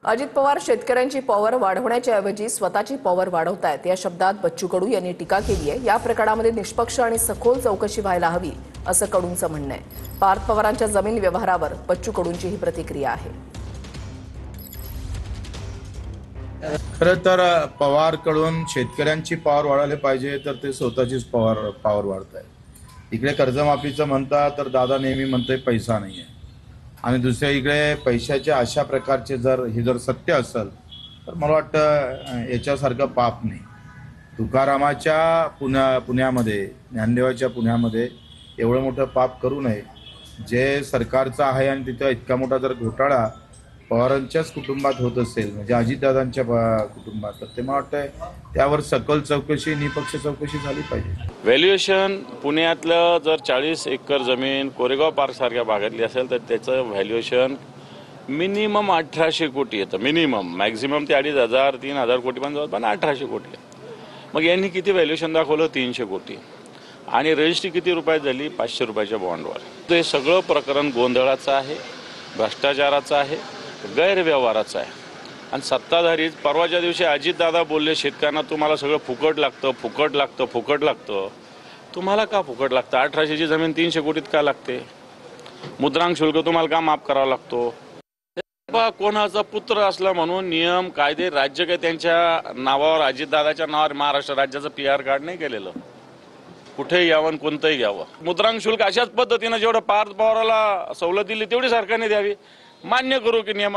अजित पवार शेतकऱ्यांची पॉवर वाढवण्याच्या ऐवजी स्वतःची पॉवर वाढवतायत या शब्दात बच्चू कडू यांनी टीका केली आहे। या प्रकरणामध्ये निष्पक्ष आणि सखोल चौकशी व्हायला हवी असं कडूंचं म्हणणं आहे। पार्थ पवारांच्या जमीन व्यवहारावर बच्चू कडूंची ही प्रतिक्रिया आहे। खरं तर पवारकडून शेतकऱ्यांची पॉवर वाढवली पाहिजे तर ते स्वतःचीच पॉवर वाढतायत। इकडे कर्जमाफीचं म्हणता तर दादा नेहमी म्हणतोय पैसा नाहीये, आणि दुसऱ्या इकडे पैशाच्या अशा प्रकारचे जर सत्य असेल तर मला वाटतं याच्यासारखं पाप नाही। तुकारामाच्या पुण्यामध्ये ज्ञानदेवाच्या पुण्यामध्ये एवढं मोठं पाप करू नये जे सरकारचं आहे, आणि तिथं इतका मोठा जर घोटाळा पवारांच्याच कुटुंबात होत असेल म्हणजे अजितदादांच्या कुटुंबात, तर ते मला वाटतं त्यावर सखोल चौकशी निपक्ष चौकशी झाली पाहिजे। व्हॅल्युएशन पुण्यातलं जर 40 एकर जमीन कोरेगाव पार्क सारख्या भागातली असेल तर त्याचं व्हॅल्युएशन मिनिमम 1800 कोटी येतं। मिनिमम मॅक्झिमम ते 2500 3000 कोटी पण जवळपास 1800 कोटी आहे। मग यांनी किती व्हॅल्युएशन दाखवलं? 300 कोटी, आणि रजिस्ट्री किती रुपयात झाली? 500 रुपयाच्या बॉन्डवर। हे सगळं प्रकरण गोंधळाचं आहे, भ्रष्टाचाराचं आहे, गैरव्यवहाराचं आहे। आणि सत्ताधारी परवाच्या दिवशी अजितदादा बोलले शेतकऱ्यांना तुम्हाला सगळं फुकट लागतं, फुकट लागतं, फुकट लागतं। तुम्हाला का फुकट लागतं? 1800ची जमीन 300 कोटीत का लागते? मुद्रांक शुल्क तुम्हाला का माफ करावा लागतो? कोणाचा पुत्र असला म्हणून नियम कायदे राज्य काही त्यांच्या नावावर अजितदादाच्या नावावर महाराष्ट्र राज्याचं PR कार्ड नाही केलेलं। कुठेही यावं कोणतंही घ्यावं। मुद्रांक शुल्क अशाच पद्धतीनं जेवढं पार्थ पवाराला सवलत दिली तेवढी सरकारने द्यावी। मान्य करू की नियम